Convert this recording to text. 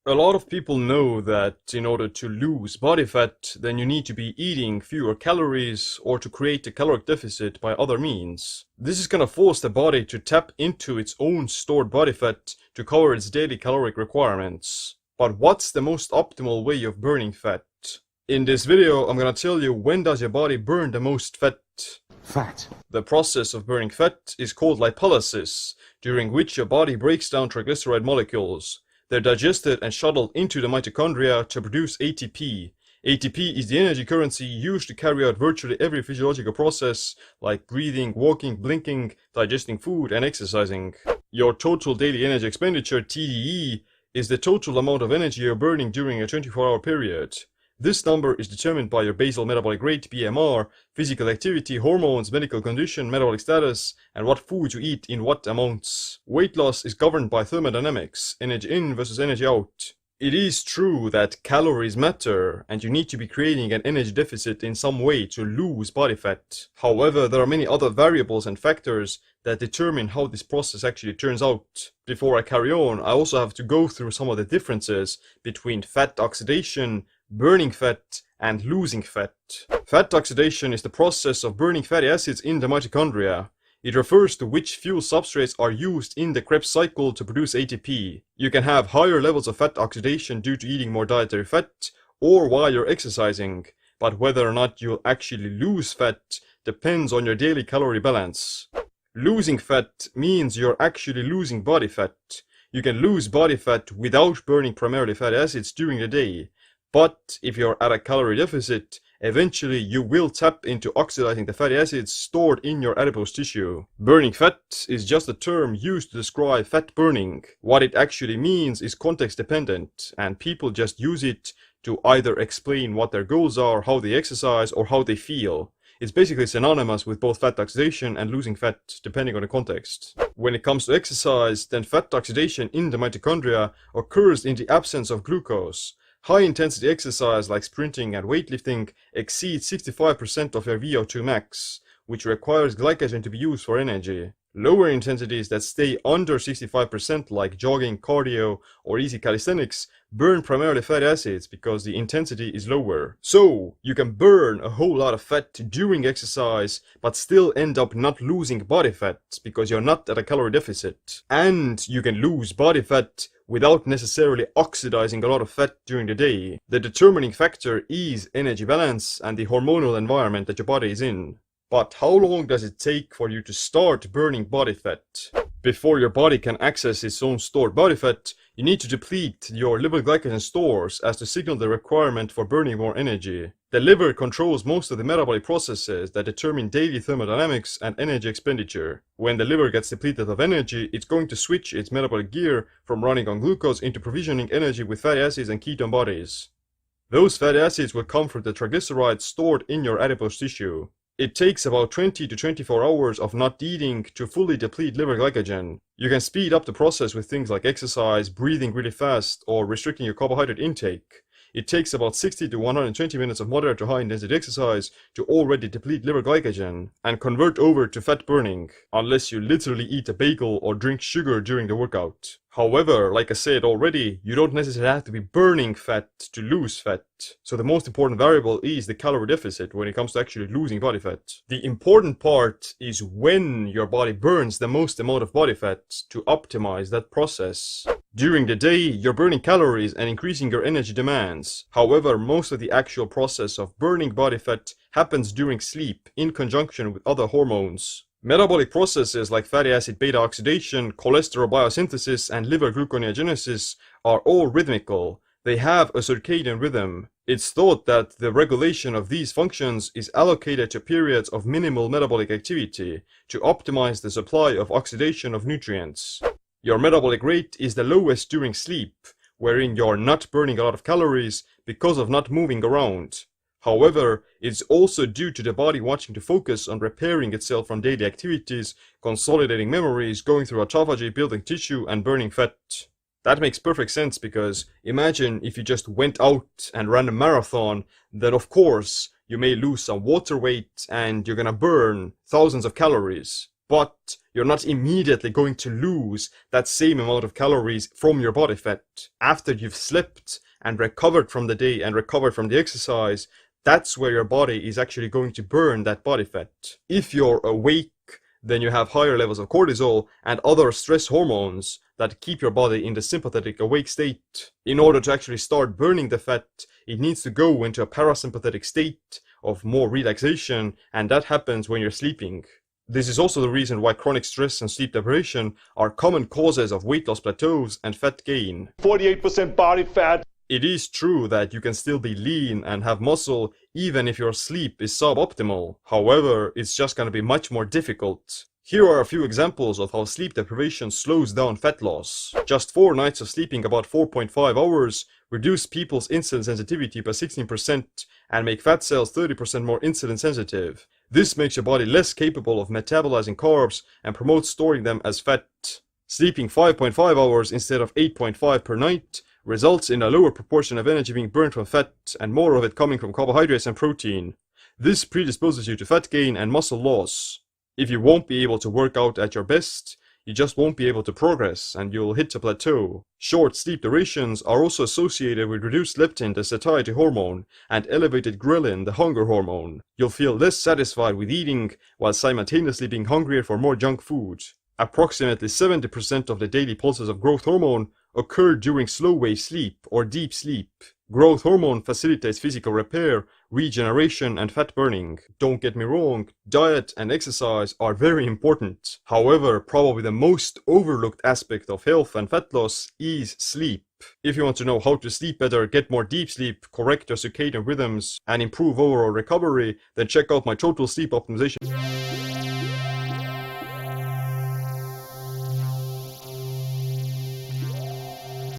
A lot of people know that in order to lose body fat, then you need to be eating fewer calories or to create a caloric deficit by other means. This is gonna force the body to tap into its own stored body fat to cover its daily caloric requirements. But what's the most optimal way of burning fat? In this video, I'm gonna tell you when does your body burn the most fat. The process of burning fat is called lipolysis, during which your body breaks down triglyceride molecules. They're digested and shuttled into the mitochondria to produce ATP. ATP is the energy currency used to carry out virtually every physiological process, like breathing, walking, blinking, digesting food, and exercising. Your total daily energy expenditure, TDE, is the total amount of energy you're burning during a 24-hour period. This number is determined by your basal metabolic rate, BMR, physical activity, hormones, medical condition, metabolic status, and what food you eat in what amounts. Weight loss is governed by thermodynamics, energy in versus energy out. It is true that calories matter, and you need to be creating an energy deficit in some way to lose body fat. However, there are many other variables and factors that determine how this process actually turns out. Before I carry on, I also have to go through some of the differences between fat oxidation, burning fat, and losing fat. Fat oxidation is the process of burning fatty acids in the mitochondria. It refers to which fuel substrates are used in the Krebs cycle to produce ATP. You can have higher levels of fat oxidation due to eating more dietary fat or while you're exercising, but whether or not you'll actually lose fat depends on your daily calorie balance. Losing fat means you're actually losing body fat. You can lose body fat without burning primarily fatty acids during the day. But if you're at a calorie deficit, eventually you will tap into oxidizing the fatty acids stored in your adipose tissue. Burning fat is just a term used to describe fat burning. What it actually means is context dependent, and people just use it to either explain what their goals are, how they exercise, or how they feel. It's basically synonymous with both fat oxidation and losing fat, depending on the context. When it comes to exercise, then fat oxidation in the mitochondria occurs in the absence of glucose. High-intensity exercise like sprinting and weightlifting exceeds 65% of your VO2 max, which requires glycogen to be used for energy. Lower intensities that stay under 65% like jogging, cardio, or easy calisthenics burn primarily fatty acids because the intensity is lower. So, you can burn a whole lot of fat during exercise but still end up not losing body fat because you're not at a calorie deficit. And you can lose body fat without necessarily oxidizing a lot of fat during the day. The determining factor is energy balance and the hormonal environment that your body is in. But how long does it take for you to start burning body fat? Before your body can access its own stored body fat, you need to deplete your liver glycogen stores as to signal the requirement for burning more energy. The liver controls most of the metabolic processes that determine daily thermodynamics and energy expenditure. When the liver gets depleted of energy, it's going to switch its metabolic gear from running on glucose into provisioning energy with fatty acids and ketone bodies. Those fatty acids will come from the triglycerides stored in your adipose tissue. It takes about 20 to 24 hours of not eating to fully deplete liver glycogen. You can speed up the process with things like exercise, breathing really fast, or restricting your carbohydrate intake. It takes about 60 to 120 minutes of moderate to high intensity exercise to already deplete liver glycogen and convert over to fat burning, unless you literally eat a bagel or drink sugar during the workout. However, like I said already, you don't necessarily have to be burning fat to lose fat. So the most important variable is the calorie deficit when it comes to actually losing body fat. The important part is when your body burns the most amount of body fat to optimize that process. During the day, you're burning calories and increasing your energy demands. However, most of the actual process of burning body fat happens during sleep in conjunction with other hormones. Metabolic processes like fatty acid beta oxidation, cholesterol biosynthesis, and liver gluconeogenesis are all rhythmical. They have a circadian rhythm. It's thought that the regulation of these functions is allocated to periods of minimal metabolic activity to optimize the supply of oxidation of nutrients. Your metabolic rate is the lowest during sleep, wherein you're not burning a lot of calories because of not moving around. However, it's also due to the body wanting to focus on repairing itself from daily activities, consolidating memories, going through autophagy, building tissue, and burning fat. That makes perfect sense because imagine if you just went out and ran a marathon, then of course you may lose some water weight and you're gonna burn thousands of calories. but you're not immediately going to lose that same amount of calories from your body fat. After you've slept and recovered from the day and recovered from the exercise, that's where your body is actually going to burn that body fat. If you're awake, then you have higher levels of cortisol and other stress hormones that keep your body in the sympathetic awake state. In order to actually start burning the fat, it needs to go into a parasympathetic state of more relaxation, and that happens when you're sleeping. This is also the reason why chronic stress and sleep deprivation are common causes of weight loss plateaus and fat gain. 48% body fat. It is true that you can still be lean and have muscle even if your sleep is suboptimal. However, it's just gonna be much more difficult. Here are a few examples of how sleep deprivation slows down fat loss. Just 4 nights of sleeping about 4.5 hours reduce people's insulin sensitivity by 16% and make fat cells 30% more insulin sensitive. This makes your body less capable of metabolizing carbs and promotes storing them as fat. Sleeping 5.5 hours instead of 8.5 per night results in a lower proportion of energy being burned from fat and more of it coming from carbohydrates and protein. This predisposes you to fat gain and muscle loss. If you won't be able to work out at your best, you just won't be able to progress and you'll hit a plateau. Short sleep durations are also associated with reduced leptin, the satiety hormone, and elevated ghrelin, the hunger hormone. You'll feel less satisfied with eating while simultaneously being hungrier for more junk food. Approximately 70% of the daily pulses of growth hormone occur during slow wave sleep or deep sleep. Growth hormone facilitates physical repair, regeneration, and fat burning. Don't get me wrong, diet and exercise are very important. However, probably the most overlooked aspect of health and fat loss is sleep. If you want to know how to sleep better, get more deep sleep, correct your circadian rhythms, and improve overall recovery, then check out my total sleep optimization.